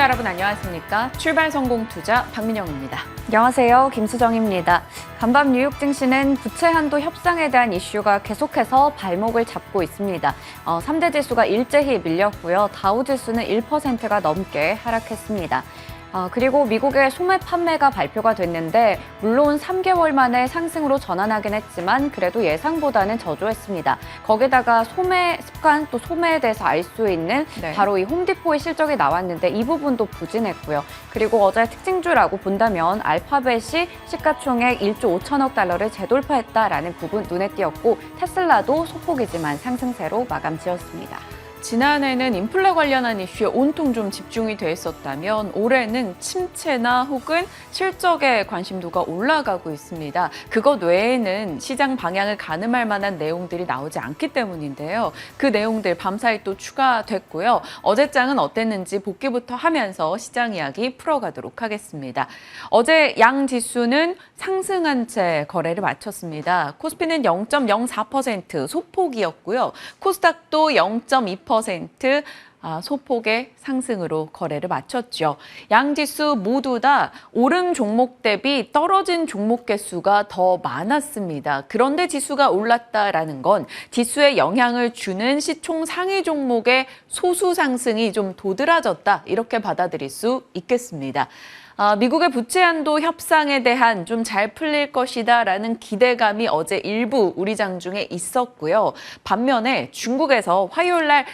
시청자 여러분 안녕하십니까? 출발 성공 투자 박민영입니다. 안녕하세요. 김수정입니다. 간밤 뉴욕 증시는 부채 한도 협상에 대한 이슈가 계속해서 발목을 잡고 있습니다. 3대 지수가 일제히 밀렸고요. 다우 지수는 1%가 넘게 하락했습니다. 그리고 미국의 소매 판매가 발표가 됐는데 물론 3개월 만에 상승으로 전환하긴 했지만 그래도 예상보다는 저조했습니다. 거기다가 소매 습관 또 소매에 대해서 알 수 있는 바로 이 홈디포의 실적이 나왔는데 이 부분도 부진했고요. 그리고 어제 특징주라고 본다면 알파벳이 시가총액 1조 5천억 달러를 재돌파했다라는 부분 눈에 띄었고 테슬라도 소폭이지만 상승세로 마감 지었습니다. 지난해는 인플레 관련한 이슈에 온통 좀 집중이 돼 있었다면 올해는 침체나 혹은 실적에 관심도가 올라가고 있습니다. 그것 외에는 시장 방향을 가늠할 만한 내용들이 나오지 않기 때문인데요. 그 내용들 밤사이 또 추가됐고요. 어제장은 어땠는지 복기부터 하면서 시장 이야기 풀어가도록 하겠습니다. 어제 양 지수는 상승한 채 거래를 마쳤습니다. 코스피는 0.04% 소폭이었고요. 코스닥도 0.2% 소폭의 상승으로 거래를 마쳤죠. 양 지수 모두 다 오른 종목 대비 떨어진 종목 개수가 더 많았습니다. 그런데 지수가 올랐다라는 건 지수에 영향을 주는 시총 상위 종목의 소수 상승이 좀 도드라졌다 이렇게 받아들일 수 있겠습니다. 미국의 부채 한도 협상에 대한 좀 잘 풀릴 것이다라는 기대감이 어제 일부 우리 장중에 있었고요. 반면에 중국에서 화요일 날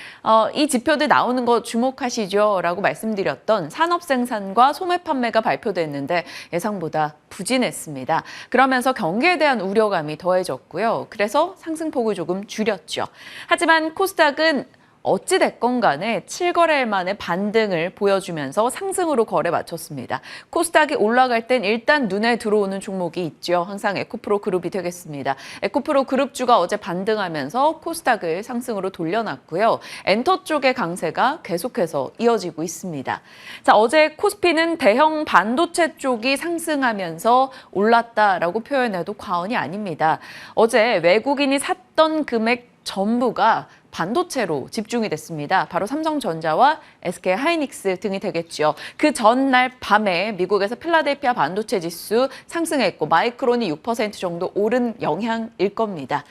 이 지표들 나오는 거 주목하시죠 라고 말씀드렸던 산업 생산과 소매 판매가 발표됐는데 예상보다 부진했습니다. 그러면서 경기에 대한 우려감이 더해졌고요. 그래서 상승폭을 조금 줄였죠. 하지만 코스닥은 어찌됐건 간에 7거래일 만에 반등을 보여주면서 상승으로 거래 마쳤습니다. 코스닥이 올라갈 땐 일단 눈에 들어오는 종목이 있죠. 항상 에코프로 그룹이 되겠습니다. 에코프로 그룹주가 어제 반등하면서 코스닥을 상승으로 돌려놨고요. 엔터 쪽의 강세가 계속해서 이어지고 있습니다. 자, 어제 코스피는 대형 반도체 쪽이 상승하면서 올랐다라고 표현해도 과언이 아닙니다. 어제 외국인이 샀던 금액 전부가 반도체로 집중이 됐습니다. 바로 삼성전자와 SK 하이닉스 등이 되겠죠. 그 전날 밤에 미국에서 필라델피아 반도체 지수 상승했고 마이크론이 6% 정도 오른 영향일 겁니다.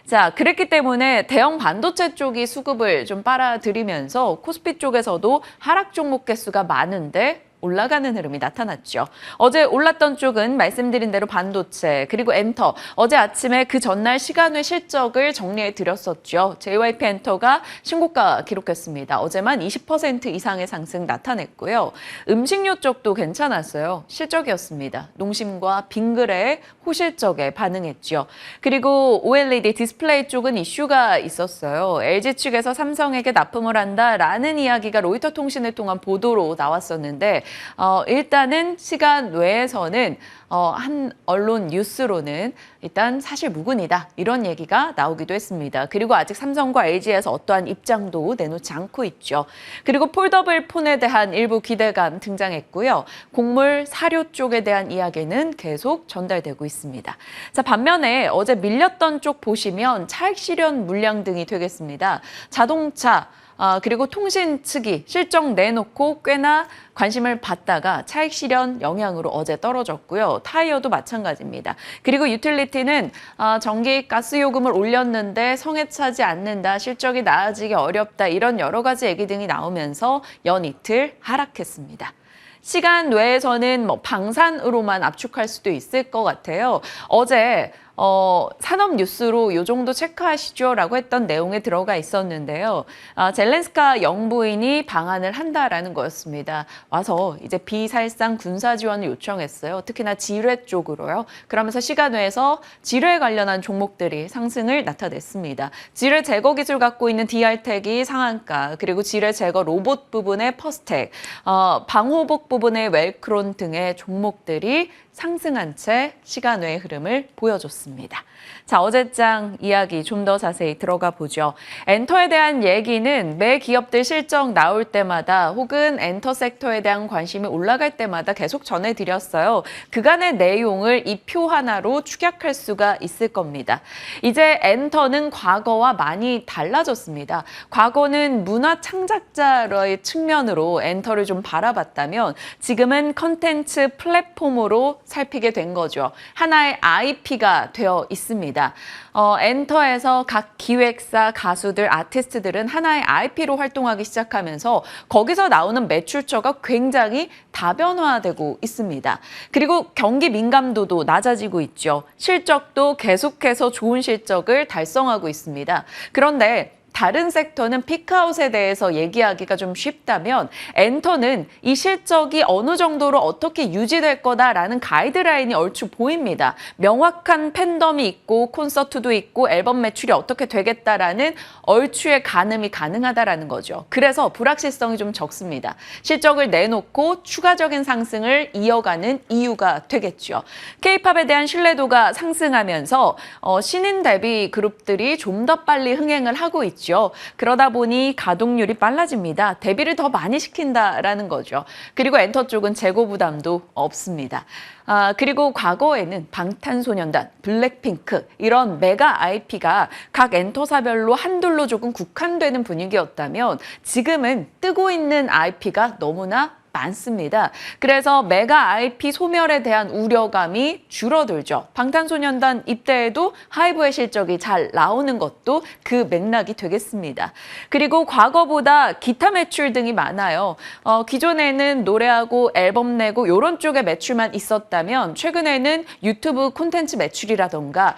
자, 그랬기 때문에 대형 반도체 쪽이 수급을 좀 빨아들이면서 코스피 쪽에서도 하락 종목 개수가 많은데 올라가는 흐름이 나타났죠. 어제 올랐던 쪽은 말씀드린 대로 반도체 그리고 엔터. 어제 아침에 그 전날 시간외 실적을 정리해 드렸었죠. JYP 엔터가 신고가 기록했습니다. 어제만 20% 이상의 상승 나타냈고요. 음식료 쪽도 괜찮았어요. 실적이었습니다. 농심과 빙그레의 호실적에 반응했죠. 그리고 OLED 디스플레이 쪽은 이슈가 있었어요. LG 측에서 삼성에게 납품을 한다라는 이야기가 로이터 통신을 통한 보도로 나왔었는데 일단은 시간 외에서는 한 언론 뉴스로는 일단 사실 무근이다 이런 얘기가 나오기도 했습니다. 그리고 아직 삼성과 LG에서 어떠한 입장도 내놓지 않고 있죠. 그리고 폴더블 폰에 대한 일부 기대감 등장했고요. 곡물 사료 쪽에 대한 이야기는 계속 전달되고 있습니다. 자, 반면에 어제 밀렸던 쪽 보시면 차익 실현 물량 등이 되겠습니다. 자동차 그리고 통신 측이 실적 내놓고 꽤나 관심을 받다가 차익 실현 영향으로 어제 떨어졌고요. 타이어도 마찬가지입니다. 그리고 유틸리티는 전기, 가스 요금을 올렸는데 성에 차지 않는다, 실적이 나아지기 어렵다 이런 여러 가지 얘기 등이 나오면서 연이틀 하락했습니다. 시간 외에서는 방산으로만 압축할 수도 있을 것 같아요. 어제 산업 뉴스로 요 정도 체크하시죠라고 했던 내용에 들어가 있었는데요. 젤렌스카 영부인이 방한을 한다라는 거였습니다. 와서 이제 비살상 군사 지원을 요청했어요. 특히나 지뢰 쪽으로요. 그러면서 시간 외에서 지뢰 관련한 종목들이 상승을 나타냈습니다. 지뢰 제거 기술 갖고 있는 DR텍이 상한가, 그리고 지뢰 제거 로봇 부분의 퍼스텍, 방호복 부분의 웰크론 등의 종목들이 상승한 채 시간외의 흐름을 보여줬습니다. 자, 어제장 이야기 좀 더 자세히 들어가 보죠. 엔터에 대한 얘기는 매 기업들 실적 나올 때마다 혹은 엔터 섹터에 대한 관심이 올라갈 때마다 계속 전해드렸어요. 그간의 내용을 이 표 하나로 축약할 수가 있을 겁니다. 이제 엔터는 과거와 많이 달라졌습니다. 과거는 문화 창작자의 측면으로 엔터를 좀 바라봤다면 지금은 컨텐츠 플랫폼으로 살피게 된 거죠. 하나의 IP가 되어 있습니다. 엔터에서 각 기획사, 가수들, 아티스트들은 하나의 IP로 활동하기 시작하면서 거기서 나오는 매출처가 굉장히 다변화되고 있습니다. 그리고 경기 민감도도 낮아지고 있죠. 실적도 계속해서 좋은 실적을 달성하고 있습니다. 그런데 다른 섹터는 피크아웃에 대해서 얘기하기가 좀 쉽다면 엔터는 이 실적이 어느 정도로 어떻게 유지될 거다라는 가이드라인이 얼추 보입니다. 명확한 팬덤이 있고 콘서트도 있고 앨범 매출이 어떻게 되겠다라는 얼추의 가늠이 가능하다라는 거죠. 그래서 불확실성이 좀 적습니다. 실적을 내놓고 추가적인 상승을 이어가는 이유가 되겠죠. K-팝에 대한 신뢰도가 상승하면서 신인 데뷔 그룹들이 좀 더 빨리 흥행을 하고 있죠. 그러다 보니 가동률이 빨라집니다. 데뷔를 더 많이 시킨다라는 거죠. 그리고 엔터 쪽은 재고 부담도 없습니다. 그리고 과거에는 방탄소년단, 블랙핑크 이런 메가 IP가 각 엔터사별로 한둘로 조금 국한되는 분위기였다면 지금은 뜨고 있는 IP가 너무나 많습니다. 그래서 메가 IP 소멸에 대한 우려감이 줄어들죠. 방탄소년단 입대에도 하이브의 실적이 잘 나오는 것도 그 맥락이 되겠습니다. 그리고 과거보다 기타 매출 등이 많아요. 기존에는 노래하고 앨범 내고 이런 쪽의 매출만 있었다면 최근에는 유튜브 콘텐츠 매출이라던가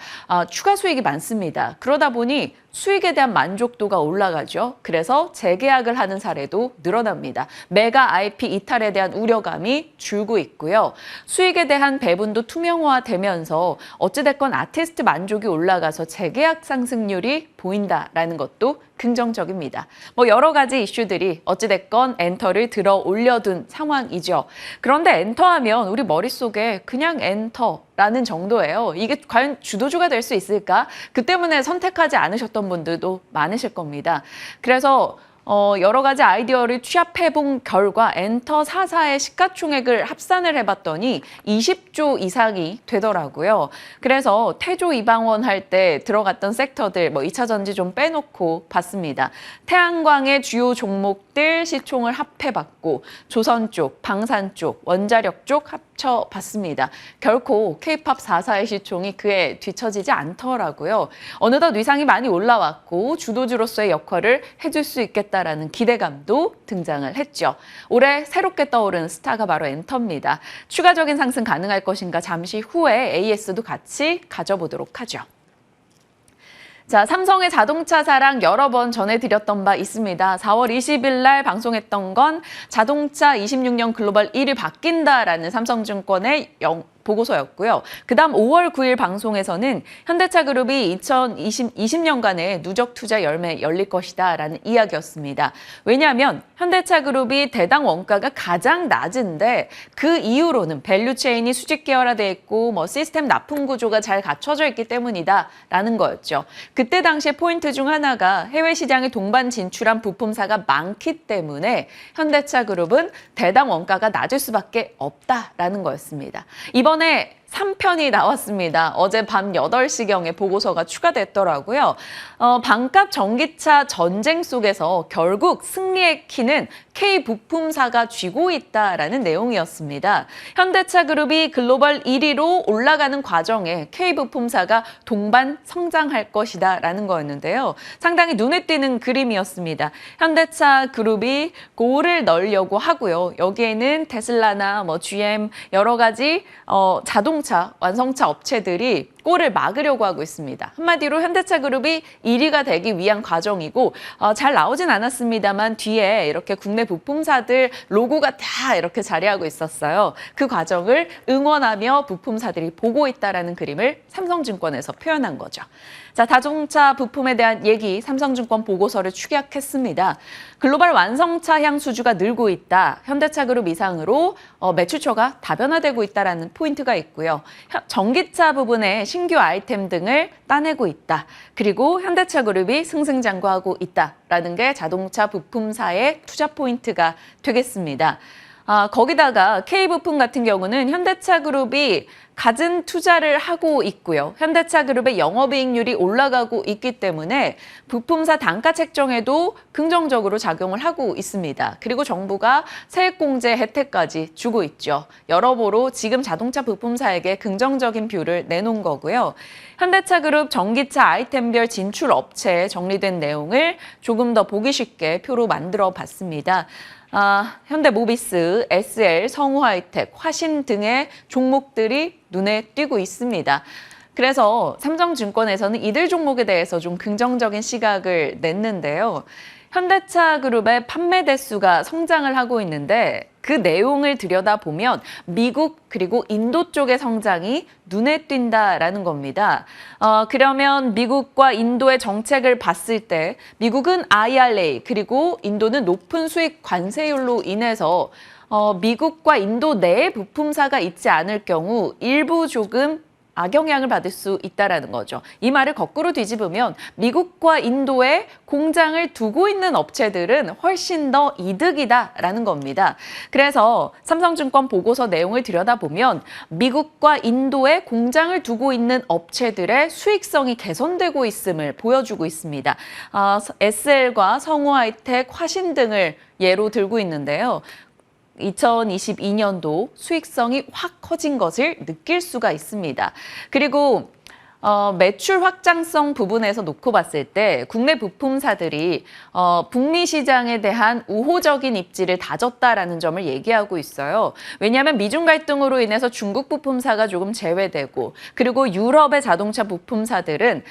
추가 수익이 많습니다. 그러다 보니 수익에 대한 만족도가 올라가죠. 그래서 재계약을 하는 사례도 늘어납니다. 메가 IP 이탈에 대한 우려감이 줄고 있고요. 수익에 대한 배분도 투명화되면서 어찌됐건 아티스트 만족이 올라가서 재계약 상승률이 보인다라는 것도 긍정적입니다. 여러 가지 이슈들이 어찌됐건 엔터를 들어 올려둔 상황이죠. 그런데 엔터하면 우리 머릿속에 그냥 엔터라는 정도예요. 이게 과연 주도주가 될 수 있을까? 그 때문에 선택하지 않으셨던 분들도 많으실 겁니다. 그래서 여러 가지 아이디어를 취합해본 결과 엔터 4사의 시가총액을 합산을 해봤더니 20조 이상이 되더라고요. 그래서 태조 이방원 할 때 들어갔던 섹터들 2차 전지 좀 빼놓고 봤습니다. 태양광의 주요 종목들 시총을 합해봤고 조선 쪽, 방산 쪽, 원자력 쪽 합쳐봤습니다. 결코 K-팝 4사의 시총이 그에 뒤처지지 않더라고요. 어느덧 위상이 많이 올라왔고 주도주로서의 역할을 해줄 수 있겠다라는 기대감도 등장을 했죠. 올해 새롭게 떠오른 스타가 바로 엔터입니다. 추가적인 상승 가능할 것인가 잠시 후에 AS도 같이 가져보도록 하죠. 자, 삼성의 자동차 사랑 여러 번 전해드렸던 바 있습니다. 4월 20일 날 방송했던 건 자동차 26년 글로벌 1위 바뀐다라는 삼성증권의 보고서였고요. 그다음 5월 9일 방송에서는 현대차그룹이 2020년간의 누적 투자 열매 열릴 것이다 라는 이야기였습니다. 왜냐하면 현대차그룹이 대당 원가가 가장 낮은데 그 이후로는 밸류체인이 수직 계열화되어 있고 시스템 납품 구조가 잘 갖춰져 있기 때문이다 라는 거였죠. 그때 당시에 포인트 중 하나가 해외 시장에 동반 진출한 부품사가 많기 때문에 현대차그룹은 대당 원가가 낮을 수밖에 없다라는 거였습니다. 이번에 3편이 나왔습니다. 어제 밤 8시경에 보고서가 추가됐더라고요. 반값 전기차 전쟁 속에서 결국 승리의 키는 K부품사가 쥐고 있다라는 내용이었습니다. 현대차그룹이 글로벌 1위로 올라가는 과정에 K부품사가 동반 성장할 것이다 라는 거였는데요. 상당히 눈에 띄는 그림이었습니다. 현대차그룹이 골을 넣으려고 하고요. 여기에는 테슬라나 GM 여러 가지 자동차 완성차 업체들이 꼴을 막으려고 하고 있습니다. 한마디로 현대차그룹이 1위가 되기 위한 과정이고 잘 나오진 않았습니다만 뒤에 이렇게 국내 부품사들 로고가 다 이렇게 자리하고 있었어요. 그 과정을 응원하며 부품사들이 보고 있다라는 그림을 삼성증권에서 표현한 거죠. 자, 자동차 부품에 대한 얘기 삼성증권 보고서를 축약했습니다. 글로벌 완성차향 수주가 늘고 있다. 현대차그룹 이상으로 매출처가 다변화되고 있다라는 포인트가 있고요. 전기차 부분에 신규 아이템 등을 따내고 있다. 그리고 현대차그룹이 승승장구하고 있다라는 게 자동차 부품사의 투자 포인트가 되겠습니다. 거기다가 K부품 같은 경우는 현대차그룹이 갖은 투자를 하고 있고요. 현대차그룹의 영업이익률이 올라가고 있기 때문에 부품사 단가 책정에도 긍정적으로 작용을 하고 있습니다. 그리고 정부가 세액공제 혜택까지 주고 있죠. 여러모로 지금 자동차 부품사에게 긍정적인 뷰를 내놓은 거고요. 현대차그룹 전기차 아이템별 진출 업체에 정리된 내용을 조금 더 보기 쉽게 표로 만들어 봤습니다. 현대모비스, SL, 성우하이텍, 화신 등의 종목들이 눈에 띄고 있습니다. 그래서 삼성증권에서는 이들 종목에 대해서 좀 긍정적인 시각을 냈는데요. 현대차그룹의 판매 대수가 성장을 하고 있는데 그 내용을 들여다보면 미국 그리고 인도 쪽의 성장이 눈에 띈다라는 겁니다. 그러면 미국과 인도의 정책을 봤을 때 미국은 IRA 그리고 인도는 높은 수익 관세율로 인해서 미국과 인도 내에 부품사가 있지 않을 경우 일부 조금 악영향을 받을 수 있다는 거죠. 이 말을 거꾸로 뒤집으면 미국과 인도에 공장을 두고 있는 업체들은 훨씬 더 이득이다라는 겁니다. 그래서 삼성증권 보고서 내용을 들여다보면 미국과 인도에 공장을 두고 있는 업체들의 수익성이 개선되고 있음을 보여주고 있습니다. SL과 성우하이텍, 화신 등을 예로 들고 있는데요. 2022년도 수익성이 확 커진 것을 느낄 수가 있습니다. 그리고 매출 확장성 부분에서 놓고 봤을 때 국내 부품사들이 북미 시장에 대한 우호적인 입지를 다졌다라는 점을 얘기하고 있어요. 왜냐하면 미중 갈등으로 인해서 중국 부품사가 조금 제외되고 그리고 유럽의 자동차 부품사들은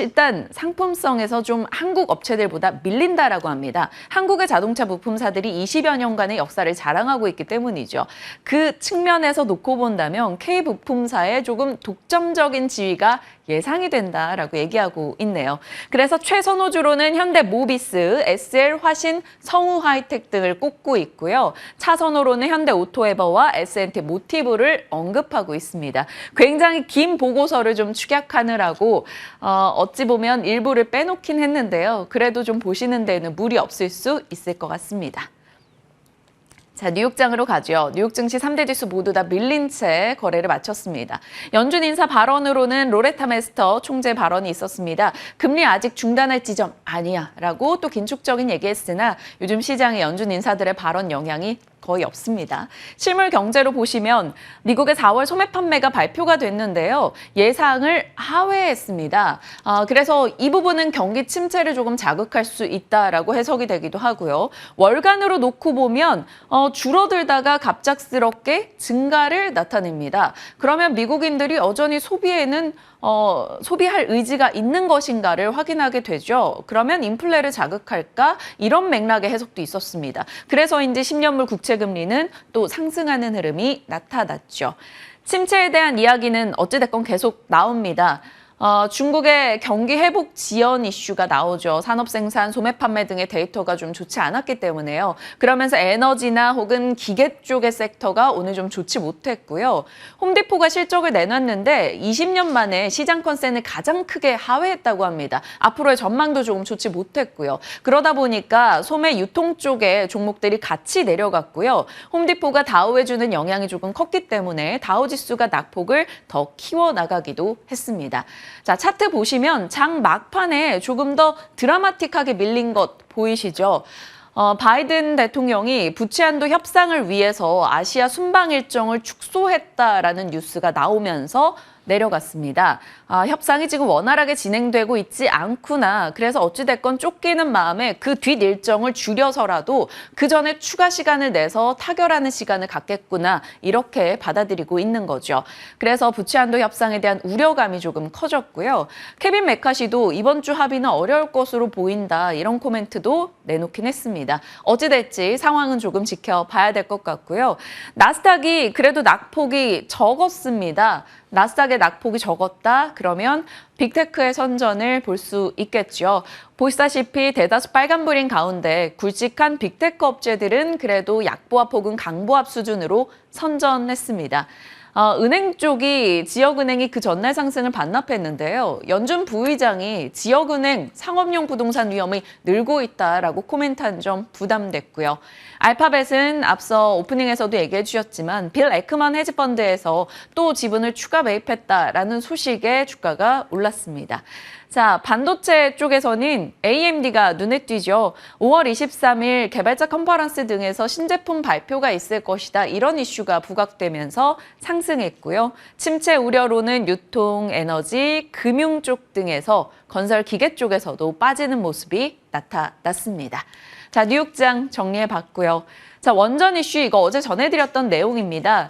일단 상품성에서 좀 한국 업체들보다 밀린다라고 합니다. 한국의 자동차 부품사들이 20여 년간의 역사를 자랑하고 있기 때문이죠. 그 측면에서 놓고 본다면 K 부품사의 조금 독점적인 지위 가 예상이 된다라고 얘기하고 있네요. 그래서 최선호주로는 현대모비스, SL, 화신, 성우하이텍 등을 꼽고 있고요. 차선호로는 현대오토에버와 S&T 모티브를 언급하고 있습니다. 굉장히 긴 보고서를 좀 축약하느라고 어찌 보면 일부를 빼놓긴 했는데요. 그래도 좀 보시는 데는 무리 없을 수 있을 것 같습니다. 자, 뉴욕장으로 가죠. 뉴욕 증시 3대 지수 모두 다 밀린 채 거래를 마쳤습니다. 연준 인사 발언으로는 로레타 메스터 총재 발언이 있었습니다. 금리 아직 중단할 지점 아니야 라고 또 긴축적인 얘기했으나 요즘 시장에 연준 인사들의 발언 영향이 거의 없습니다. 실물 경제로 보시면 미국의 4월 소매 판매가 발표가 됐는데요. 예상을 하회했습니다. 그래서 이 부분은 경기 침체를 조금 자극할 수 있다라고 해석이 되기도 하고요. 월간으로 놓고 보면 줄어들다가 갑작스럽게 증가를 나타냅니다. 그러면 미국인들이 여전히 소비에는 소비할 의지가 있는 것인가를 확인하게 되죠. 그러면 인플레를 자극할까? 이런 맥락의 해석도 있었습니다. 그래서인지 10년물 국채금리는 또 상승하는 흐름이 나타났죠. 침체에 대한 이야기는 어찌됐건 계속 나옵니다. 중국의 경기 회복 지연 이슈가 나오죠. 산업 생산, 소매 판매 등의 데이터가 좀 좋지 않았기 때문에요. 그러면서 에너지나 혹은 기계 쪽의 섹터가 오늘 좀 좋지 못했고요. 홈디포가 실적을 내놨는데 20년 만에 시장 컨센을 가장 크게 하회했다고 합니다. 앞으로의 전망도 조금 좋지 못했고요. 그러다 보니까 소매 유통 쪽의 종목들이 같이 내려갔고요. 홈디포가 다우에 주는 영향이 조금 컸기 때문에 다우 지수가 낙폭을 더 키워나가기도 했습니다. 자, 차트 보시면 장 막판에 조금 더 드라마틱하게 밀린 것 보이시죠? 바이든 대통령이 부채한도 협상을 위해서 아시아 순방 일정을 축소했다라는 뉴스가 나오면서 내려갔습니다. 협상이 지금 원활하게 진행되고 있지 않구나. 그래서 어찌됐건 쫓기는 마음에 그 뒷 일정을 줄여서라도 그 전에 추가 시간을 내서 타결하는 시간을 갖겠구나. 이렇게 받아들이고 있는 거죠. 그래서 부채 한도 협상에 대한 우려감이 조금 커졌고요. 케빈 메카시도 이번 주 합의는 어려울 것으로 보인다. 이런 코멘트도 내놓긴 했습니다. 어찌됐지 상황은 조금 지켜봐야 될 것 같고요. 나스닥이 그래도 낙폭이 적었습니다. 나스닥의 낙폭이 적었다? 그러면 빅테크의 선전을 볼 수 있겠죠. 보시다시피 대다수 빨간불인 가운데 굵직한 빅테크 업체들은 그래도 약보합 혹은 강보합 수준으로 선전했습니다. 은행 쪽이 지역은행이 그 전날 상승을 반납했는데요. 연준 부의장이 지역은행 상업용 부동산 위험이 늘고 있다라고 코멘트한 점 부담됐고요. 알파벳은 앞서 오프닝에서도 얘기해 주셨지만 빌 에크먼 헤지펀드에서 또 지분을 추가 매입했다라는 소식에 주가가 올랐습니다. 자, 반도체 쪽에서는 AMD가 눈에 띄죠. 5월 23일 개발자 컨퍼런스 등에서 신제품 발표가 있을 것이다. 이런 이슈가 부각되면서 상승했고요. 침체 우려로는 유통, 에너지, 금융 쪽 등에서 건설 기계 쪽에서도 빠지는 모습이 나타났습니다. 자, 뉴욕장 정리해봤고요. 자, 원전 이슈 이거 어제 전해드렸던 내용입니다.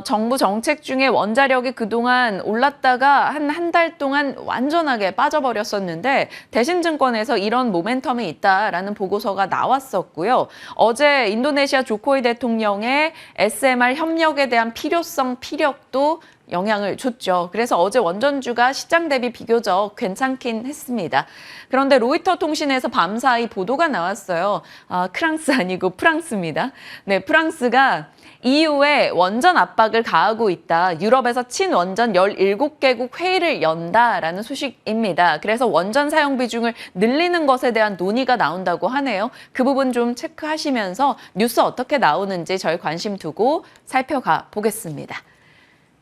정부 정책 중에 원자력이 그동안 올랐다가 한 달 동안 완전하게 빠져버렸었는데 대신증권에서 이런 모멘텀이 있다라는 보고서가 나왔었고요. 어제 인도네시아 조코이 대통령의 SMR 협력에 대한 필요성, 피력도 영향을 줬죠. 그래서 어제 원전주가 시장 대비 비교적 괜찮긴 했습니다. 그런데 로이터 통신에서 밤사이 보도가 나왔어요. 크랑스 아니고 프랑스입니다. 네, 프랑스가 EU에 원전 압박을 가하고 있다. 유럽에서 친원전 17개국 회의를 연다라는 소식입니다. 그래서 원전 사용 비중을 늘리는 것에 대한 논의가 나온다고 하네요. 그 부분 좀 체크하시면서 뉴스 어떻게 나오는지 저희 관심 두고 살펴가 보겠습니다.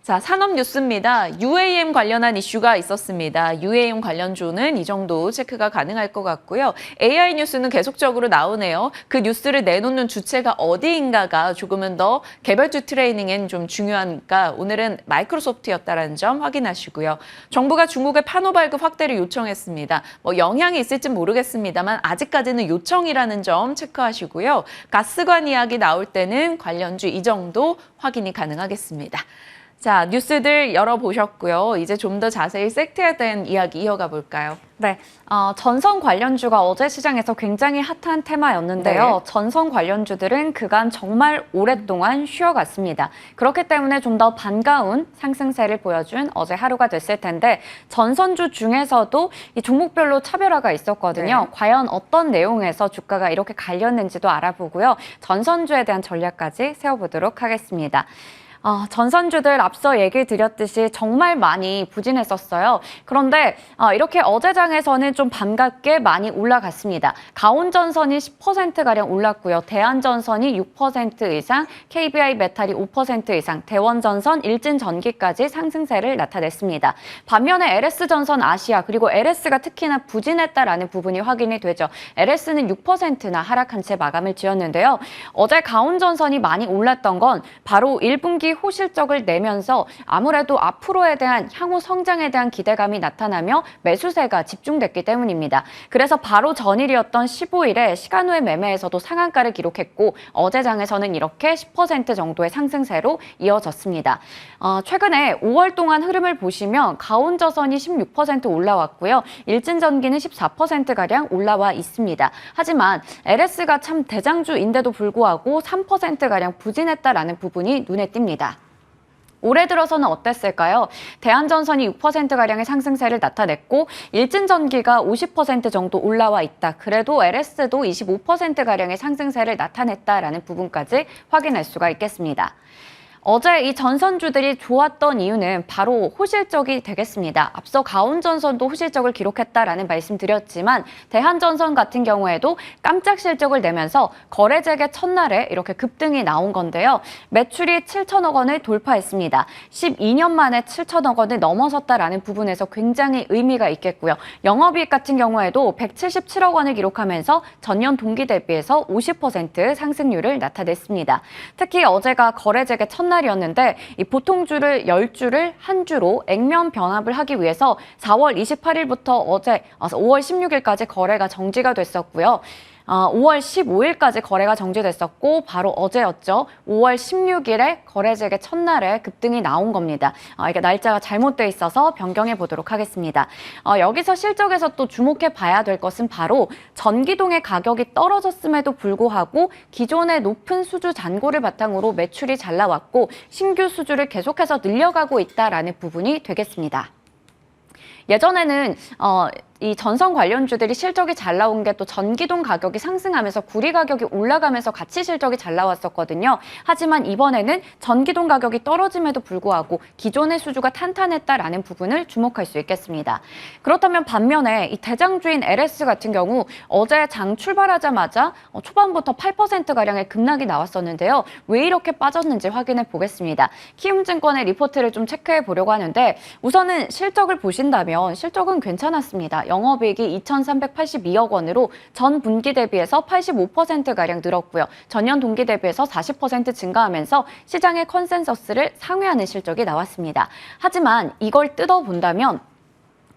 자, 산업 뉴스입니다. UAM 관련한 이슈가 있었습니다. UAM 관련주는 이 정도 체크가 가능할 것 같고요. AI 뉴스는 계속적으로 나오네요. 그 뉴스를 내놓는 주체가 어디인가가 조금은 더 개별주 트레이닝엔 좀 중요하니까 오늘은 마이크로소프트였다는 점 확인하시고요. 정부가 중국의 판호 발급 확대를 요청했습니다. 영향이 있을진 모르겠습니다만 아직까지는 요청이라는 점 체크하시고요. 가스관 이야기 나올 때는 관련주 이 정도 확인이 가능하겠습니다. 자, 뉴스들 열어보셨고요. 이제 좀 더 자세히 섹터에 대한 이야기 이어가 볼까요? 네, 전선 관련주가 어제 시장에서 굉장히 핫한 테마였는데요. 네. 전선 관련주들은 그간 정말 오랫동안 쉬어갔습니다. 그렇기 때문에 좀 더 반가운 상승세를 보여준 어제 하루가 됐을 텐데 전선주 중에서도 이 종목별로 차별화가 있었거든요. 네. 과연 어떤 내용에서 주가가 이렇게 갈렸는지도 알아보고요. 전선주에 대한 전략까지 세워보도록 하겠습니다. 전선주들 앞서 얘기 드렸듯이 정말 많이 부진했었어요. 그런데 이렇게 어제장에서는 좀 반갑게 많이 올라갔습니다. 가온전선이 10%가량 올랐고요. 대한전선이 6% 이상, KBI 메탈이 5% 이상, 대원전선, 일진전기까지 상승세를 나타냈습니다. 반면에 LS전선 아시아 그리고 LS가 특히나 부진했다라는 부분이 확인이 되죠. LS는 6%나 하락한 채 마감을 지었는데요. 어제 가온전선이 많이 올랐던 건 바로 1분기 호실적을 내면서 아무래도 앞으로에 대한 향후 성장에 대한 기대감이 나타나며 매수세가 집중됐기 때문입니다. 그래서 바로 전일이었던 15일에 시간후의 매매에서도 상한가를 기록했고 어제장에서는 이렇게 10% 정도의 상승세로 이어졌습니다. 최근에 5월 동안 흐름을 보시면 가온전선이 16% 올라왔고요. 일진전기는 14%가량 올라와 있습니다. 하지만 LS가 참 대장주인데도 불구하고 3%가량 부진했다라는 부분이 눈에 띕니다. 올해 들어서는 어땠을까요? 대한전선이 6%가량의 상승세를 나타냈고 일진전기가 50% 정도 올라와 있다. 그래도 LS도 25%가량의 상승세를 나타냈다라는 부분까지 확인할 수가 있겠습니다. 어제 이 전선주들이 좋았던 이유는 바로 호실적이 되겠습니다. 앞서 가온전선도 호실적을 기록했다라는 말씀 드렸지만 대한전선 같은 경우에도 깜짝 실적을 내면서 거래 재개 첫날에 이렇게 급등이 나온 건데요. 매출이 7천억 원을 돌파했습니다. 12년 만에 7천억 원을 넘어섰다라는 부분에서 굉장히 의미가 있겠고요. 영업이익 같은 경우에도 177억 원을 기록하면서 전년 동기 대비해서 50% 상승률을 나타냈습니다. 특히 어제가 거래 재개 첫날 첫날이었는데 이 보통주를 10주를 한 주로 액면 변합을 하기 위해서 4월 28일부터 어제 5월 16일까지 거래가 정지가 됐었고요. 5월 15일까지 거래가 정지됐었고 바로 어제였죠. 5월 16일에 거래재개 첫날에 급등이 나온 겁니다. 이게 날짜가 잘못돼 있어서 변경해 보도록 하겠습니다. 여기서 실적에서 또 주목해 봐야 될 것은 바로 전기동의 가격이 떨어졌음에도 불구하고 기존의 높은 수주 잔고를 바탕으로 매출이 잘 나왔고 신규 수주를 계속해서 늘려가고 있다라는 부분이 되겠습니다. 예전에는 이 전선 관련주들이 실적이 잘 나온 게 또 전기동 가격이 상승하면서 구리 가격이 올라가면서 같이 실적이 잘 나왔었거든요. 하지만 이번에는 전기동 가격이 떨어짐에도 불구하고 기존의 수주가 탄탄했다라는 부분을 주목할 수 있겠습니다. 그렇다면 반면에 이 대장주인 LS 같은 경우 어제 장 출발하자마자 초반부터 8%가량의 급락이 나왔었는데요. 왜 이렇게 빠졌는지 확인해 보겠습니다. 키움증권의 리포트를 좀 체크해 보려고 하는데 우선은 실적을 보신다면 실적은 괜찮았습니다. 영업이익이 2,382억 원으로 전 분기 대비해서 85%가량 늘었고요. 전년 동기 대비해서 40% 증가하면서 시장의 컨센서스를 상회하는 실적이 나왔습니다. 하지만 이걸 뜯어본다면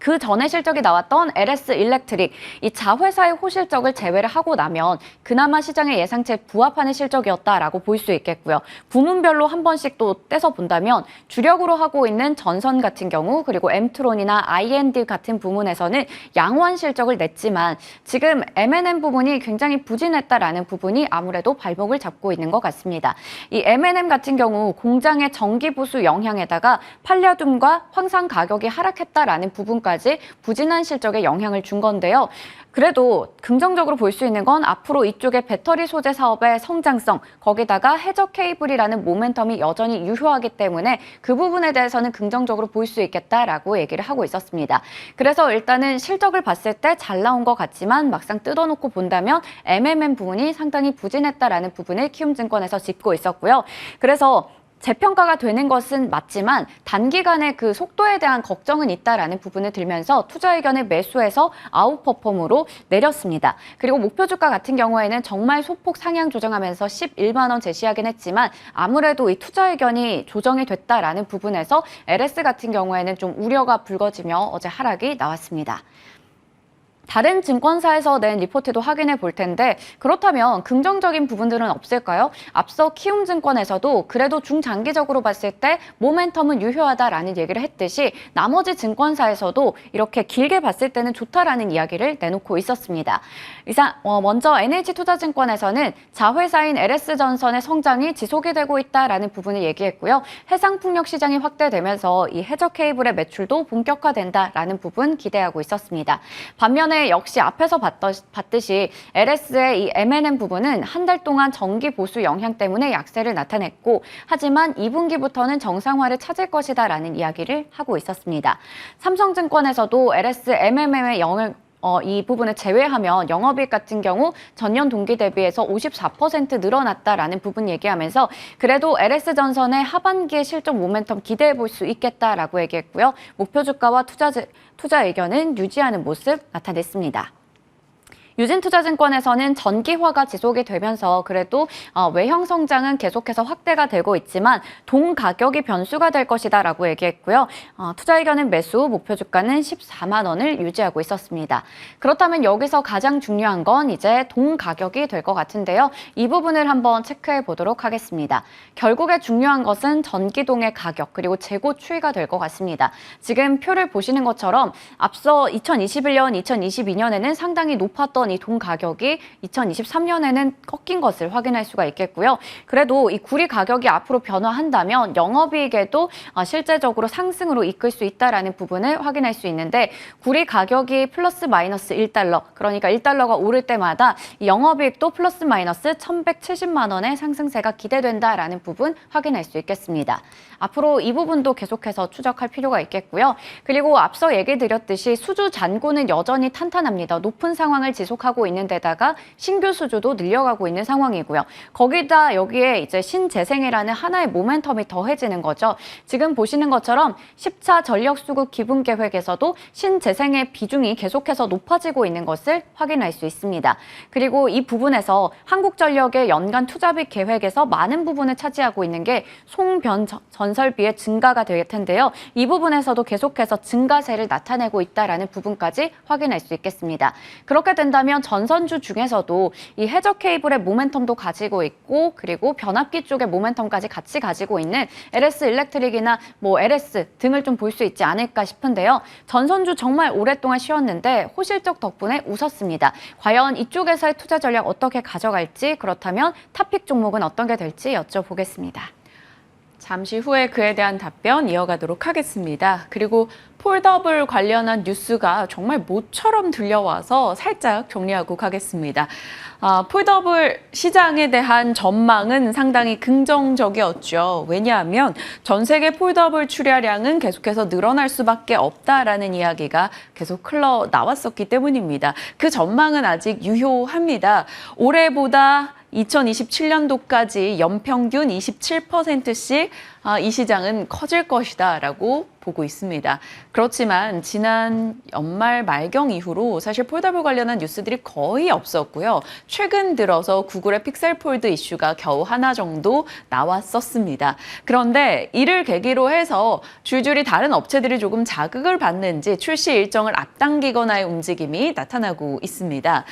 그 전에 실적이 나왔던 LS 일렉트릭, 이 자회사의 호실적을 제외를 하고 나면 그나마 시장의 예상치에 부합하는 실적이었다라고 볼 수 있겠고요. 부문별로 한 번씩 또 떼서 본다면 주력으로 하고 있는 전선 같은 경우 그리고 엠트론이나 I&D 같은 부문에서는 양호한 실적을 냈지만 지금 M&M 부분이 굉장히 부진했다라는 부분이 아무래도 발목을 잡고 있는 것 같습니다. 이 M&M 같은 경우 공장의 전기 보수 영향에다가 팔려듐과 황산 가격이 하락했다라는 부분까지 부진한 실적에 영향을 준 건데요. 그래도 긍정적으로 볼 수 있는 건 앞으로 이쪽의 배터리 소재 사업의 성장성, 거기다가 해저 케이블이라는 모멘텀이 여전히 유효하기 때문에 그 부분에 대해서는 긍정적으로 볼 수 있겠다라고 얘기를 하고 있었습니다. 그래서 일단은 실적을 봤을 때 잘 나온 것 같지만 막상 뜯어놓고 본다면 MMM 부분이 상당히 부진했다라는 부분을 키움증권에서 짚고 있었고요. 그래서 재평가가 되는 것은 맞지만 단기간에 그 속도에 대한 걱정은 있다라는 부분을 들면서 투자 의견을 매수해서 아웃퍼폼으로 내렸습니다. 그리고 목표 주가 같은 경우에는 정말 소폭 상향 조정하면서 11만 원 제시하긴 했지만 아무래도 이 투자 의견이 조정이 됐다라는 부분에서 LS 같은 경우에는 좀 우려가 불거지며 어제 하락이 나왔습니다. 다른 증권사에서 낸 리포트도 확인해 볼 텐데 그렇다면 긍정적인 부분들은 없을까요? 앞서 키움증권에서도 그래도 중장기적으로 봤을 때 모멘텀은 유효하다라는 얘기를 했듯이 나머지 증권사에서도 이렇게 길게 봤을 때는 좋다라는 이야기를 내놓고 있었습니다. 먼저 NH투자증권에서는 자회사인 LS전선의 성장이 지속이 되고 있다라는 부분을 얘기했고요. 해상풍력 시장이 확대되면서 이 해저 케이블의 매출도 본격화된다라는 부분 기대하고 있었습니다. 반면에 역시 앞에서 봤듯이 LS의 이 M&M 부분은 한 달 동안 전기 보수 영향 때문에 약세를 나타냈고 하지만 2분기부터는 정상화를 찾을 것이다라는 이야기를 하고 있었습니다. 삼성증권에서도 LS M&M의 이 부분을 제외하면 영업이익 같은 경우 전년 동기 대비해서 54% 늘어났다라는 부분 얘기하면서 그래도 LS전선의 하반기의 실적 모멘텀 기대해 볼 수 있겠다라고 얘기했고요. 목표 주가와 투자 의견은 유지하는 모습 나타냈습니다. 유진투자증권에서는 전기화가 지속이 되면서 그래도 외형 성장은 계속해서 확대가 되고 있지만 동 가격이 변수가 될 것이다라고 얘기했고요. 투자 의견은 매수, 목표 주가는 14만 원을 유지하고 있었습니다. 그렇다면 여기서 가장 중요한 건 이제 동 가격이 될 것 같은데요. 이 부분을 한번 체크해 보도록 하겠습니다. 결국에 중요한 것은 전기동의 가격 그리고 재고 추이가 될 것 같습니다. 지금 표를 보시는 것처럼 앞서 2021년, 2022년에는 상당히 높았던 이 동 가격이 2023년에는 꺾인 것을 확인할 수가 있겠고요. 그래도 이 구리 가격이 앞으로 변화한다면 영업이익에도 실제적으로 상승으로 이끌 수 있다라는 부분을 확인할 수 있는데 구리 가격이 플러스 마이너스 1달러, 그러니까 1달러가 오를 때마다 이 영업이익도 플러스 마이너스 1,170만 원의 상승세가 기대된다라는 부분 확인할 수 있겠습니다. 앞으로 이 부분도 계속해서 추적할 필요가 있겠고요. 그리고 앞서 얘기 드렸듯이 수주 잔고는 여전히 탄탄합니다. 높은 상황을 지속 계속하고 있는 데다가 신규 수주도 늘려가고 있는 상황이고요. 거기다 여기에 이제 신재생이라는 하나의 모멘텀이 더해지는 거죠. 지금 보시는 것처럼 10차 전력수급 기분 계획에서도 신재생의 비중이 계속해서 높아지고 있는 것을 확인할 수 있습니다. 그리고 이 부분에서 한국전력의 연간 투자비 계획에서 많은 부분을 차지하고 있는 게 송변 전설비의 증가가 될 텐데요. 이 부분에서도 계속해서 증가세를 나타내고 있다라는 부분까지 확인할 수 있겠습니다. 그렇게 된다면 전선주 중에서도 이 해저 케이블의 모멘텀도 가지고 있고 그리고 변압기 쪽의 모멘텀까지 같이 가지고 있는 LS 일렉트릭이나 LS 등을 좀 볼 수 있지 않을까 싶은데요. 전선주 정말 오랫동안 쉬었는데 호실적 덕분에 웃었습니다. 과연 이쪽에서의 투자 전략 어떻게 가져갈지 그렇다면 탑픽 종목은 어떤 게 될지 여쭤보겠습니다. 잠시 후에 그에 대한 답변 이어가도록 하겠습니다. 그리고 폴더블 관련한 뉴스가 정말 모처럼 들려와서 살짝 정리하고 가겠습니다. 폴더블 시장에 대한 전망은 상당히 긍정적이었죠. 왜냐하면 전 세계 폴더블 출하량은 계속해서 늘어날 수밖에 없다라는 이야기가 계속 흘러나왔었기 때문입니다. 그 전망은 아직 유효합니다. 올해보다 2027년도까지 연평균 27%씩 이 시장은 커질 것이다라고 보고 있습니다. 그렇지만 지난 연말 말경 이후로 사실 폴더블 관련한 뉴스들이 거의 없었고요. 최근 들어서 구글의 픽셀 폴드 이슈가 겨우 하나 정도 나왔었습니다. 그런데 이를 계기로 해서 줄줄이 다른 업체들이 조금 자극을 받는지 출시 일정을 앞당기거나의 움직임이 나타나고 있습니다.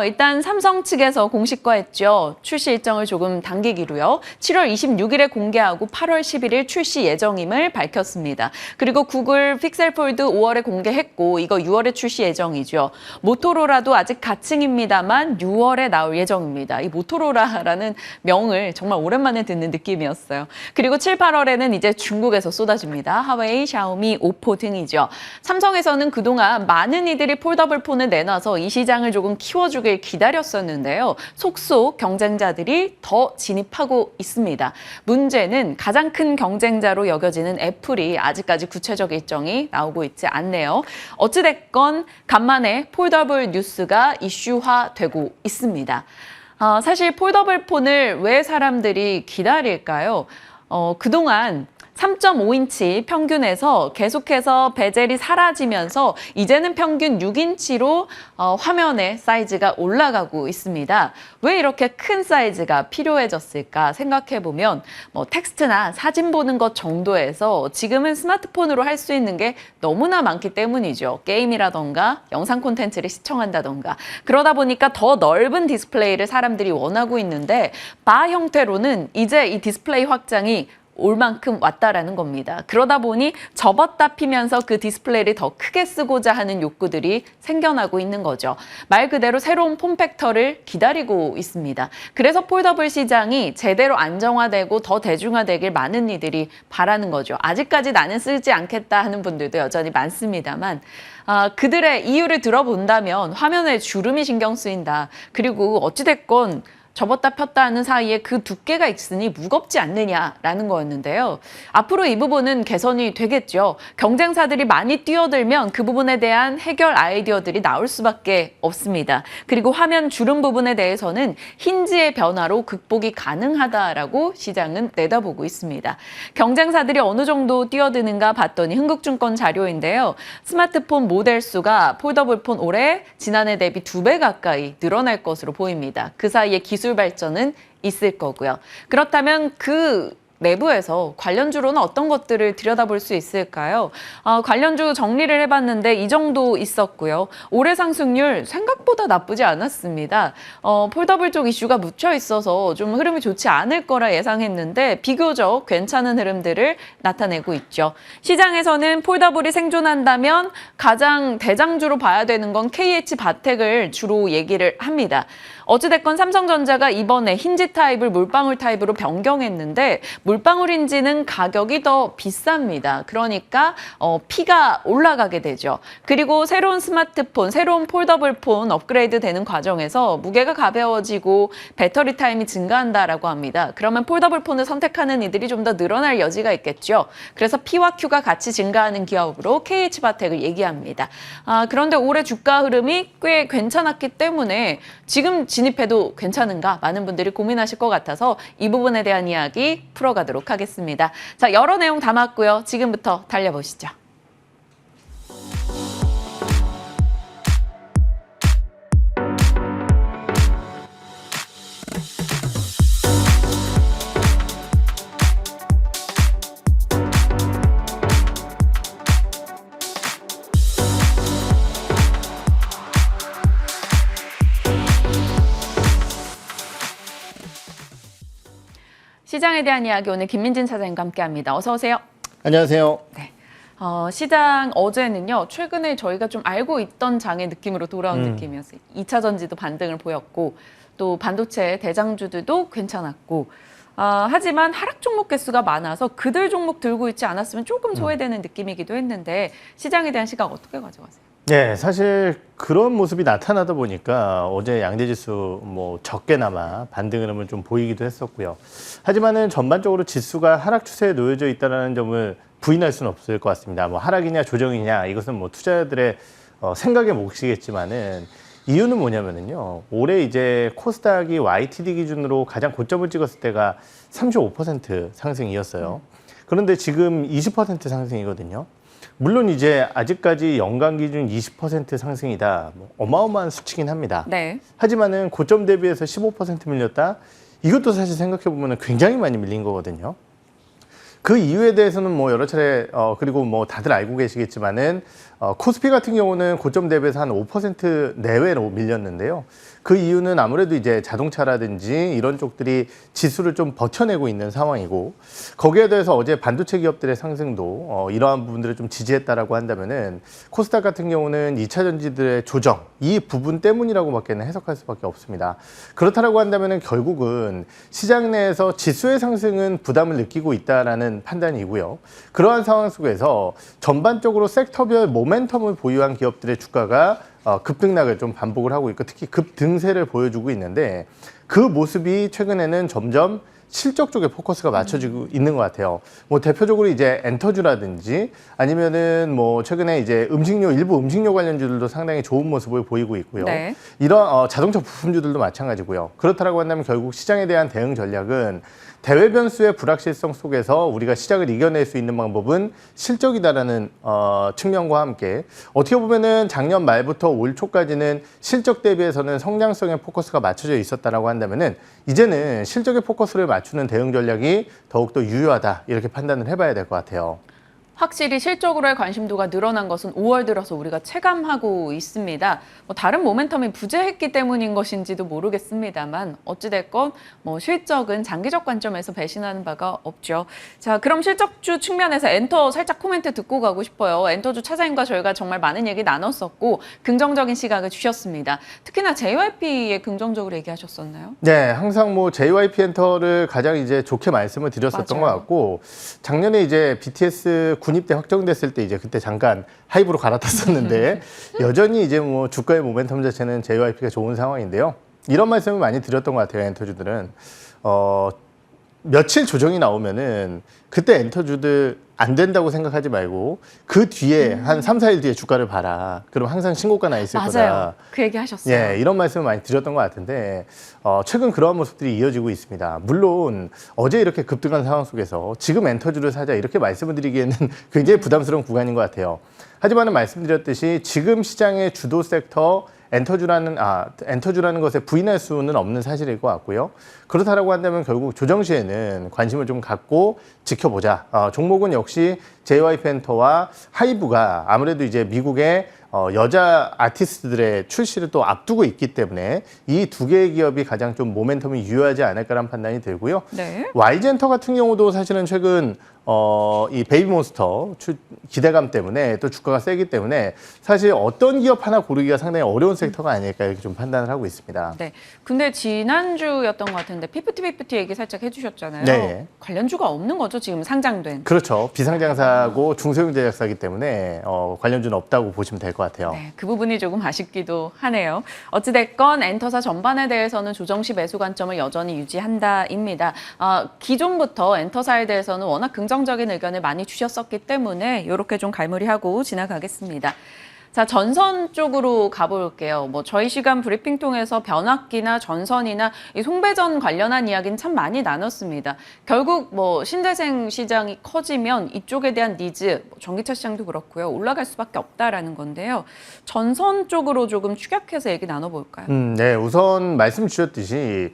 일단 삼성 측에서 공식화했죠. 출시 일정을 조금 당기기로요. 7월 26일에 공개하고 8월 11일 출시 예정임을 밝혔습니다. 그리고 구글 픽셀 폴드 5월에 공개했고 이거 6월에 출시 예정이죠. 모토로라도 아직 가칭입니다만 6월에 나올 예정입니다. 이 모토로라라는 명을 정말 오랜만에 듣는 느낌이었어요. 그리고 7, 8월에는 이제 중국에서 쏟아집니다. 하웨이, 샤오미, 오포 등이죠. 삼성에서는 그동안 많은 이들이 폴더블 폰을 내놔서 이 시장을 조금 키워주길 기다렸었는데요. 속속 경쟁자들이 더 진입하고 있습니다. 문제는 가장 큰 경쟁자로 여겨지는 애플이 아직까지 구체적 일정이 나오고 있지 않네요. 어찌됐건 간만에 폴더블 뉴스가 이슈화되고 있습니다. 사실 폴더블 폰을 왜 사람들이 기다릴까요? 그동안 3.5인치 평균에서 계속해서 베젤이 사라지면서 이제는 평균 6인치로 화면의 사이즈가 올라가고 있습니다. 왜 이렇게 큰 사이즈가 필요해졌을까 생각해보면 텍스트나 사진 보는 것 정도에서 지금은 스마트폰으로 할 수 있는 게 너무나 많기 때문이죠. 게임이라던가 영상 콘텐츠를 시청한다던가 그러다 보니까 더 넓은 디스플레이를 사람들이 원하고 있는데 바 형태로는 이제 이 디스플레이 확장이 올 만큼 왔다라는 겁니다. 그러다 보니 접었다 피면서 그 디스플레이를 더 크게 쓰고자 하는 욕구들이 생겨나고 있는 거죠. 말 그대로 새로운 폼팩터를 기다리고 있습니다. 그래서 폴더블 시장이 제대로 안정화되고 더 대중화되길 많은 이들이 바라는 거죠. 아직까지 나는 쓰지 않겠다 하는 분들도 여전히 많습니다만 그들의 이유를 들어본다면 화면에 주름이 신경 쓰인다. 그리고 어찌됐건 접었다 폈다 하는 사이에 그 두께가 있으니 무겁지 않느냐라는 거였는데요. 앞으로 이 부분은 개선이 되겠죠. 경쟁사들이 많이 뛰어들면 그 부분에 대한 해결 아이디어들이 나올 수밖에 없습니다. 그리고 화면 주름 부분에 대해서는 힌지의 변화로 극복이 가능하다라고 시장은 내다보고 있습니다. 경쟁사들이 어느 정도 뛰어드는가 봤더니 흥국증권 자료인데요. 스마트폰 모델 수가 폴더블 폰 올해 지난해 대비 2배 가까이 늘어날 것으로 보입니다. 그 사이에 기술 발전은 있을 거고요. 그렇다면 그 내부에서 관련주로는 어떤 것들을 들여다볼 수 있을까요? 관련주 정리를 해봤는데 이 정도 있었고요. 올해 상승률 생각보다 나쁘지 않았습니다. 폴더블 쪽 이슈가 묻혀 있어서 좀 흐름이 좋지 않을 거라 예상했는데 비교적 괜찮은 흐름들을 나타내고 있죠. 시장에서는 폴더블이 생존한다면 가장 대장주로 봐야 되는 건 KH바텍을 주로 얘기를 합니다. 어찌됐건 삼성전자가 이번에 힌지 타입을 몰빵울 타입으로 변경했는데 물방울인지는 가격이 더 비쌉니다. 그러니까 P가 올라가게 되죠. 그리고 새로운 스마트폰, 새로운 폴더블 폰 업그레이드 되는 과정에서 무게가 가벼워지고 배터리 타임이 증가한다라고 합니다. 그러면 폴더블 폰을 선택하는 이들이 좀 더 늘어날 여지가 있겠죠. 그래서 P와 Q가 같이 증가하는 기업으로 KH바텍을 얘기합니다. 그런데 올해 주가 흐름이 꽤 괜찮았기 때문에 지금 진입해도 괜찮은가? 많은 분들이 고민하실 것 같아서 이 부분에 대한 이야기 풀어가도록 하겠습니다. 자, 여러 내용 담았고요. 지금부터 달려보시죠. 시장에 대한 이야기 오늘 김민진 차장님과 함께합니다. 어서 오세요. 안녕하세요. 네. 시장 어제는요. 최근에 저희가 좀 알고 있던 장의 느낌으로 돌아온 느낌이었어요. 2차 전지도 반등을 보였고 또 반도체 대장주들도 괜찮았고 하지만 하락 종목 개수가 많아서 그들 종목 들고 있지 않았으면 조금 소외되는 느낌이기도 했는데 시장에 대한 시각 어떻게 가져가세요? 네, 사실 그런 모습이 나타나다 보니까 어제 양대지수 뭐 적게나마 반등 흐름을 좀 보이기도 했었고요. 하지만은 전반적으로 지수가 하락 추세에 놓여져 있다는 점을 부인할 수는 없을 것 같습니다. 뭐 하락이냐 조정이냐 이것은 뭐 투자자들의 생각의 몫이겠지만은 이유는 뭐냐면은요. 올해 이제 코스닥이 YTD 기준으로 가장 고점을 찍었을 때가 35% 상승이었어요. 그런데 지금 20% 상승이거든요. 물론 이제 아직까지 연간 기준 20% 상승이다. 뭐 어마어마한 수치긴 합니다. 네. 하지만은 고점 대비해서 15% 밀렸다. 이것도 사실 생각해 보면 굉장히 많이 밀린 거거든요. 그 이유에 대해서는 뭐 여러 차례 그리고 뭐 다들 알고 계시겠지만은 코스피 같은 경우는 고점 대비해서 한 5% 내외로 밀렸는데요. 그 이유는 아무래도 이제 자동차라든지 이런 쪽들이 지수를 좀 버텨내고 있는 상황이고 거기에 대해서 어제 반도체 기업들의 상승도 이러한 부분들을 좀 지지했다라고 한다면은 코스닥 같은 경우는 2차 전지들의 조정 이 부분 때문이라고밖에는 해석할 수밖에 없습니다. 그렇다라고 한다면은 결국은 시장 내에서 지수의 상승은 부담을 느끼고 있다라는 판단이고요. 그러한 상황 속에서 전반적으로 섹터별 모멘텀을 보유한 기업들의 주가가 급등락을 좀 반복을 하고 있고 특히 급등세를 보여주고 있는데 그 모습이 최근에는 점점 실적 쪽에 포커스가 맞춰지고 있는 것 같아요. 뭐 대표적으로 이제 엔터주라든지 아니면은 뭐 최근에 이제 일부 음식료 관련주들도 상당히 좋은 모습을 보이고 있고요. 네. 이런 자동차 부품주들도 마찬가지고요. 그렇다라고 한다면 결국 시장에 대한 대응 전략은 대외 변수의 불확실성 속에서 우리가 시장을 이겨낼 수 있는 방법은 실적이다라는 측면과 함께 어떻게 보면은 작년 말부터 올 초까지는 실적 대비해서는 성장성에 포커스가 맞춰져 있었다라고 한다면은 이제는 실적에 포커스를 맞추는 대응 전략이 더욱더 유효하다 이렇게 판단을 해봐야 될 것 같아요. 확실히 실적으로의 관심도가 늘어난 것은 5월 들어서 우리가 체감하고 있습니다. 뭐 다른 모멘텀이 부재했기 때문인 것인지도 모르겠습니다만 어찌됐건 뭐 실적은 장기적 관점에서 배신하는 바가 없죠. 자, 그럼 실적주 측면에서 엔터 살짝 코멘트 듣고 가고 싶어요. 엔터주 차장님과 저희가 정말 많은 얘기 나눴었고 긍정적인 시각을 주셨습니다. 특히나 JYP에 긍정적으로 얘기하셨었나요? 네, 항상 뭐 JYP 엔터를 가장 이제 좋게 말씀을 드렸었던 맞아요. 것 같고 작년에 이제 BTS 군입대 확정됐을 때 이제 그때 잠깐 하이브로 갈아탔었는데 여전히 이제 뭐 주가의 모멘텀 자체는 JYP가 좋은 상황인데요. 이런 말씀을 많이 드렸던 것 같아요. 엔터주들은 며칠 조정이 나오면은 그때 엔터주들 안 된다고 생각하지 말고 그 뒤에 한 3, 4일 뒤에 주가를 봐라. 그럼 항상 신고가 나 있을 거다. 맞아요. 그 얘기 하셨어요. 예, 이런 말씀을 많이 드렸던 것 같은데 최근 그러한 모습들이 이어지고 있습니다. 물론 어제 이렇게 급등한 상황 속에서 지금 엔터주를 사자 이렇게 말씀을 드리기에는 굉장히 부담스러운 구간인 것 같아요. 하지만 말씀드렸듯이 지금 시장의 주도 섹터 엔터주라는 것에 부인할 수는 없는 사실일 것 같고요. 그렇다라고 한다면 결국 조정 시에는 관심을 좀 갖고 지켜보자. 종목은 역시 JYP 엔터와 하이브가 아무래도 이제 미국의 여자 아티스트들의 출시를 또 앞두고 있기 때문에 이 두 개의 기업이 가장 좀 모멘텀이 유효하지 않을까라는 판단이 들고요. 네. YG엔터 같은 경우도 사실은 최근 이 베이비몬스터 기대감 때문에 또 주가가 세기 때문에 사실 어떤 기업 하나 고르기가 상당히 어려운 섹터가 아닐까 이렇게 좀 판단을 하고 있습니다. 네. 근데 지난주였던 것 같은데 피프티 얘기 살짝 해주셨잖아요. 네. 관련주가 없는 거죠, 지금 상장된. 그렇죠. 비상장사고 중소형 제작사이기 때문에 관련주는 없다고 보시면 될 것 같아요. 네, 그 부분이 조금 아쉽기도 하네요. 어찌됐건 엔터사 전반에 대해서는 조정 시 매수 관점을 여전히 유지한다입니다. 기존부터 엔터사에 대해서는 워낙 긍정적인 의견을 많이 주셨었기 때문에 이렇게 좀 갈무리하고 지나가겠습니다. 자, 전선 쪽으로 가볼게요. 뭐 저희 시간 브리핑 통해서 변압기나 전선이나 이 송배전 관련한 이야기는 참 많이 나눴습니다. 결국 뭐 신재생 시장이 커지면 이쪽에 대한 니즈, 전기차 시장도 그렇고요. 올라갈 수밖에 없다라는 건데요. 전선 쪽으로 조금 축약해서 얘기 나눠볼까요? 네, 우선 말씀 주셨듯이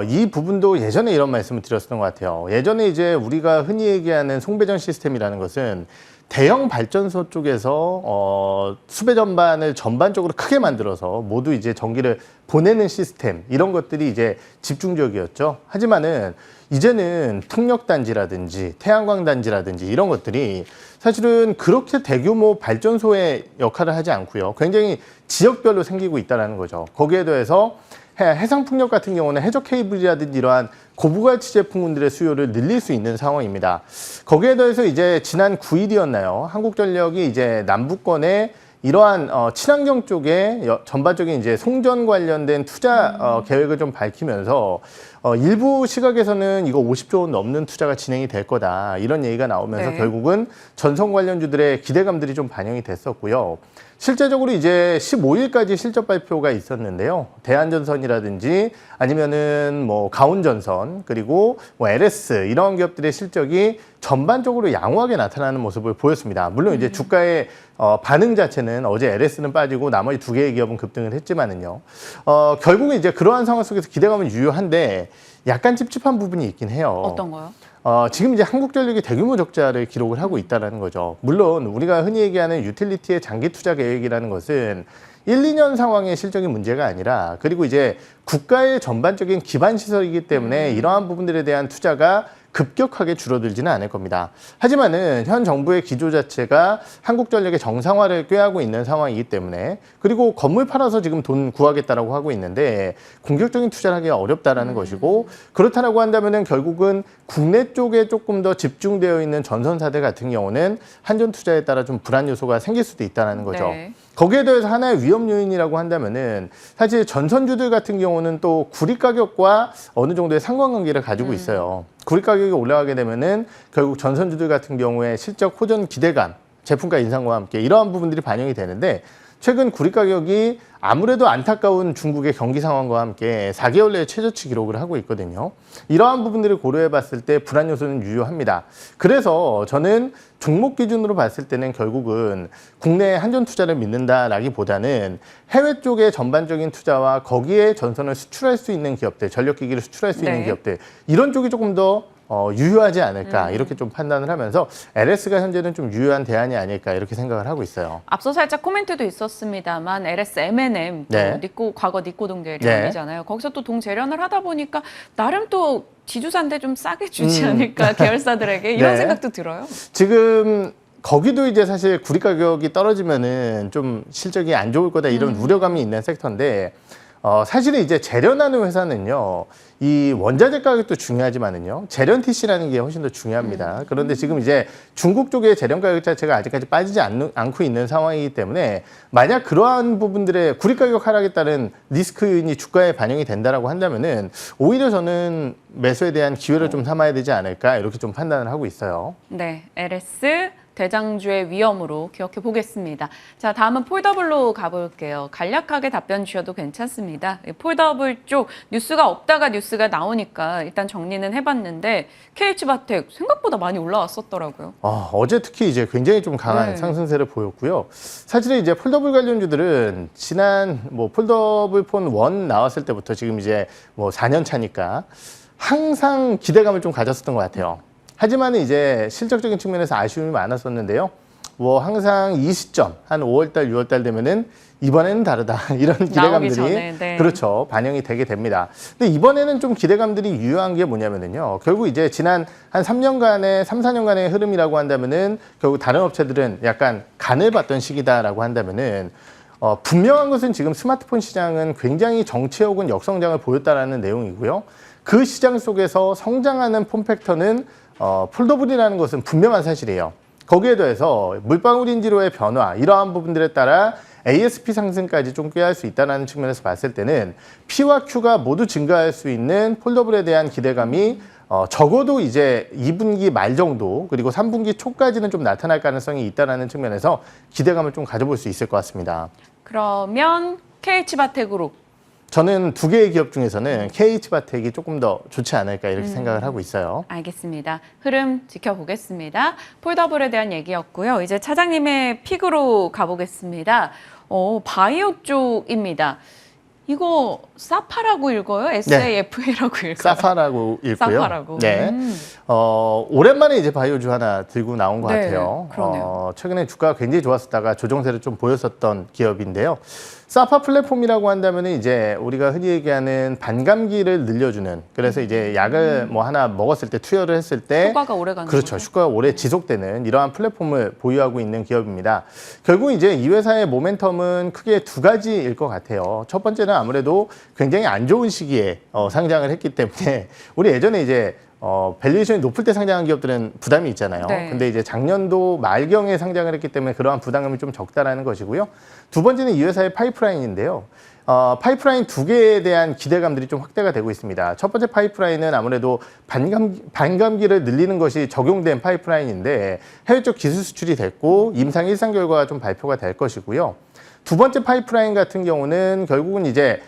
이 부분도 예전에 이런 말씀을 드렸었던 것 같아요. 예전에 이제 우리가 흔히 얘기하는 송배전 시스템이라는 것은 대형 발전소 쪽에서 수배 전반을 전반적으로 크게 만들어서 모두 이제 전기를 보내는 시스템 이런 것들이 이제 집중적이었죠. 하지만은 이제는 풍력 단지라든지 태양광 단지라든지 이런 것들이 사실은 그렇게 대규모 발전소의 역할을 하지 않고요. 굉장히 지역별로 생기고 있다는 거죠. 거기에 더해서 해상풍력 같은 경우는 해저 케이블이라든지 이러한 고부가치 제품군들의 수요를 늘릴 수 있는 상황입니다. 거기에 더해서 이제 지난 9일이었나요? 한국전력이 이제 남부권에 이러한 친환경 쪽에 전반적인 이제 송전 관련된 투자 계획을 좀 밝히면서 일부 시각에서는 이거 50조 원 넘는 투자가 진행이 될 거다 이런 얘기가 나오면서 네. 결국은 전선 관련주들의 기대감들이 좀 반영이 됐었고요. 실제적으로 이제 15일까지 실적 발표가 있었는데요. 대한전선이라든지 아니면은 뭐 가온전선 그리고 뭐 LS 이런 기업들의 실적이 전반적으로 양호하게 나타나는 모습을 보였습니다. 물론 이제 주가의 반응 자체는 어제 LS는 빠지고 나머지 두 개의 기업은 급등을 했지만은요. 결국은 이제 그러한 상황 속에서 기대감은 유효한데 약간 찝찝한 부분이 있긴 해요. 어떤 거요? 지금 이제 한국전력이 대규모 적자를 기록을 하고 있다는 거죠. 물론 우리가 흔히 얘기하는 유틸리티의 장기 투자 계획이라는 것은 1, 2년 상황의 실적이 문제가 아니라 그리고 이제 국가의 전반적인 기반 시설이기 때문에 이러한 부분들에 대한 투자가 급격하게 줄어들지는 않을 겁니다. 하지만은 현 정부의 기조 자체가 한국전력의 정상화를 꾀하고 있는 상황이기 때문에 그리고 건물 팔아서 지금 돈 구하겠다라고 하고 있는데 공격적인 투자를 하기가 어렵다라는 것이고 그렇다라고 한다면은 결국은 국내 쪽에 조금 더 집중되어 있는 전선사들 같은 경우는 한전 투자에 따라 좀 불안 요소가 생길 수도 있다라는 거죠. 네. 거기에 더해서 하나의 위험 요인이라고 한다면은 사실 전선주들 같은 경우는 또 구리 가격과 어느 정도의 상관관계를 가지고 있어요. 구리 가격이 올라가게 되면은 결국 전선주들 같은 경우에 실적 호전 기대감, 제품가 인상과 함께 이러한 부분들이 반영이 되는데 최근 구리 가격이 아무래도 안타까운 중국의 경기 상황과 함께 4개월 내에 최저치 기록을 하고 있거든요. 이러한 부분들을 고려해 봤을 때 불안 요소는 유효합니다. 그래서 저는 종목 기준으로 봤을 때는 결국은 국내 한전 투자를 믿는다라기보다는 해외 쪽의 전반적인 투자와 거기에 전선을 수출할 수 있는 기업들, 전력기기를 수출할 수 있는 네. 기업들 이런 쪽이 조금 더 유효하지 않을까 이렇게 좀 판단을 하면서 LS가 현재는 좀 유효한 대안이 아닐까 이렇게 생각을 하고 있어요. 앞서 살짝 코멘트도 있었습니다만 LS, M&M, 네. 과거 니코 동재련이잖아요. 거기서 또 동재련을 하다 보니까 나름 또 지주사인데 좀 싸게 주지 않을까 계열사들에게 이런 네. 생각도 들어요. 지금 거기도 이제 사실 구리 가격이 떨어지면은 좀 실적이 안 좋을 거다 이런 우려감이 있는 섹터인데 사실은 이제 재련하는 회사는요, 이 원자재 가격도 중요하지만은요, 재련 TC라는 게 훨씬 더 중요합니다. 그런데 지금 이제 중국 쪽의 재련 가격 자체가 아직까지 빠지지 않고 있는 상황이기 때문에 만약 그러한 부분들의 구리 가격 하락에 따른 리스크 요인이 주가에 반영이 된다라고 한다면은 오히려 저는 매수에 대한 기회를 좀 삼아야 되지 않을까 이렇게 좀 판단을 하고 있어요. 네, LS 대장주의 위험으로 기억해 보겠습니다. 자, 다음은 폴더블로 가볼게요. 간략하게 답변 주셔도 괜찮습니다. 폴더블 쪽 뉴스가 없다가 뉴스가 나오니까 일단 정리는 해봤는데 KH바텍 생각보다 많이 올라왔었더라고요. 어제 특히 이제 굉장히 좀 강한 네. 상승세를 보였고요. 사실은 이제 폴더블 관련주들은 지난 뭐 폴더블 폰 1 나왔을 때부터 지금 이제 뭐 4년 차니까 항상 기대감을 좀 가졌었던 것 같아요. 하지만 이제 실적적인 측면에서 아쉬움이 많았었는데요. 뭐 항상 이 시점 한 5월달, 6월달 되면은 이번에는 다르다 이런 기대감들이 전에, 네. 그렇죠 반영이 되게 됩니다. 근데 이번에는 좀 기대감들이 유효한 게 뭐냐면은요. 결국 이제 지난 한 3년간의 3, 4년간의 흐름이라고 한다면은 결국 다른 업체들은 약간 간을 봤던 시기다라고 한다면은 분명한 것은 지금 스마트폰 시장은 굉장히 정체 혹은 역성장을 보였다라는 내용이고요. 그 시장 속에서 성장하는 폼팩터는 폴더블이라는 것은 분명한 사실이에요. 거기에 더해서 물방울 인지로의 변화 이러한 부분들에 따라 ASP 상승까지 좀 꾀할 수 있다는 측면에서 봤을 때는 P와 Q가 모두 증가할 수 있는 폴더블에 대한 기대감이 적어도 이제 2분기 말 정도 그리고 3분기 초까지는 좀 나타날 가능성이 있다는 측면에서 기대감을 좀 가져볼 수 있을 것 같습니다. 그러면 KH바텍그룹. 저는 두 개의 기업 중에서는 KH바텍이 조금 더 좋지 않을까 이렇게 생각을 하고 있어요. 알겠습니다. 흐름 지켜보겠습니다. 폴더블에 대한 얘기였고요. 이제 차장님의 픽으로 가보겠습니다. 바이오 쪽입니다. 이거 사파라고 읽어요? SAFA라고 읽어요? 사파라고 읽고요. 사파라고. 네. 오랜만에 이제 바이오주 하나 들고 나온 것 네, 같아요. 그러네요. 최근에 주가가 굉장히 좋았었다가 조정세를 좀 보였었던 기업인데요. 사파 플랫폼이라고 한다면 이제 우리가 흔히 얘기하는 반감기를 늘려주는 그래서 이제 약을 뭐 하나 먹었을 때 투여를 했을 때 효과가 오래 가는 그렇죠. 거죠. 효과가 오래 지속되는 이러한 플랫폼을 보유하고 있는 기업입니다. 결국 이제 이 회사의 모멘텀은 크게 두 가지일 것 같아요. 첫 번째는 아무래도 굉장히 안 좋은 시기에 상장을 했기 때문에 우리 예전에 이제 밸류에이션이 높을 때 상장한 기업들은 부담이 있잖아요. 네. 근데 이제 작년도 말경에 상장을 했기 때문에 그러한 부담감이 좀 적다라는 것이고요. 두 번째는 이 회사의 파이프라인인데요. 파이프라인 두 개에 대한 기대감들이 좀 확대가 되고 있습니다. 첫 번째 파이프라인은 아무래도 반감기를 늘리는 것이 적용된 파이프라인인데 해외 쪽 기술 수출이 됐고 임상 1상 결과가 좀 발표가 될 것이고요. 두 번째 파이프라인 같은 경우는 결국은 이제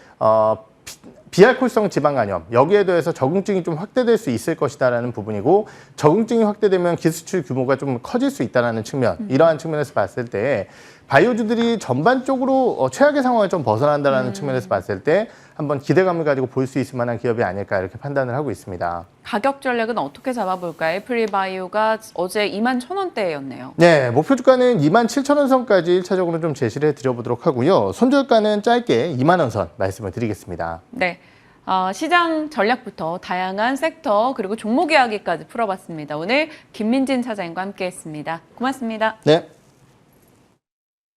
비알코올성 지방간염 여기에 대해서 적응증이 좀 확대될 수 있을 것이다라는 부분이고 적응증이 확대되면 기수출 규모가 좀 커질 수 있다는 측면 이러한 측면에서 봤을 때 바이오주들이 전반적으로 최악의 상황을 좀 벗어난다는 측면에서 봤을 때 한번 기대감을 가지고 볼 수 있을 만한 기업이 아닐까 이렇게 판단을 하고 있습니다. 가격 전략은 어떻게 잡아볼까요? 애플리바이오가 어제 21,000원대였네요. 네, 목표 주가는 27,000원 선까지 1차적으로 좀 제시를 해드려보도록 하고요. 손절가는 짧게 2만 원 선 말씀을 드리겠습니다. 네. 시장 전략부터 다양한 섹터 그리고 종목 이야기까지 풀어봤습니다. 오늘 김민진 차장님과 함께했습니다. 고맙습니다. 네.